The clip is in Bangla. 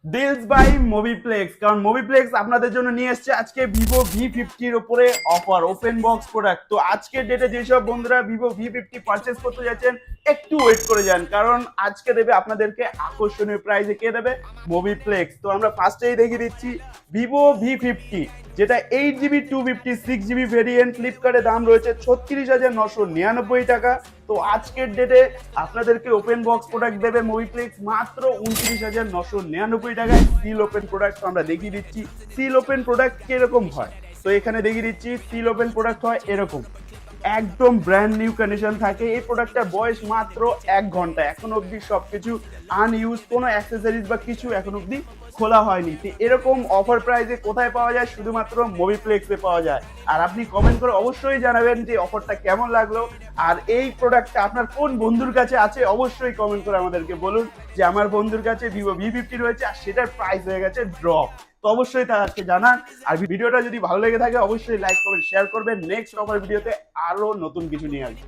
ডিলস বাই মুভিপ্লেক্স, কারণ মুভিপ্লেক্স আপনাদের জন্য নিয়ে এসেছে আজকে ভিভো V50-র উপরে অফার, ওপেন বক্স প্রোডাক্ট। তো আজকের ডেটে যেসব বন্ধুরা ভিভো V50 পারচেস করতে যাচ্ছেন একটু ওয়েট করে যান, কারণ আজকে দেবে আপনাদেরকে আকর্ষণীয় প্রাইসে। কে দেবে? মুভিপ্লেক্স। তো আমরা ফার্স্টেই দেখিয়ে দিচ্ছি ভিভো V50, যেটা 8GB 256GB ভেরিয়েন্ট। ফ্লিপকার্টে দাম রয়েছে 36,999 টাকা। তো আজকের ডেটে আপনাদেরকে ওপেন বক্স প্রোডাক্ট দেবে মুভিপ্লেক্স মাত্র 29,999 টাকায়। সিল ওপেন প্রোডাক্ট আমরা দেখিয়ে দিচ্ছি সিল ওপেন প্রোডাক্ট কিরকম হয়। তো এখানে দেখিয়ে দিচ্ছি সিল ওপেন প্রোডাক্ট হয় এরকম, একদম ব্র্যান্ড নিউ কন্ডিশন থাকে। এই প্রোডাক্টটার বয়স মাত্র 1 ঘন্টা, এখন অবধি সবকিছু আনইউজ, কোনো অ্যাক্সেসরিজ বা কিছু এখন অবধি খোলা হয়নি। তো এরকম অফার প্রাইসে কোথায় পাওয়া যায়? শুধুমাত্র মুভিপ্লেক্সে পাওয়া যায়। আর আপনি কমেন্ট করে অবশ্যই জানাবেন যে অফারটা কেমন লাগলো, আর এই প্রোডাক্টটা আপনার কোন বন্ধুর কাছে আছে অবশ্যই কমেন্ট করে আমাদেরকে বলুন যে আমার বন্ধুর কাছে ভিভো V50 রয়েছে আর সেটার প্রাইস হয়ে গেছে ড্রপ। তো অবশ্যই তাকে জানান। আর ভিডিওটা যদি ভালো লেগে থাকে অবশ্যই লাইক করবেন, শেয়ার করবেন। নেক্সট অফার ভিডিওতে আরো নতুন কিছু নিয়ে আসবো।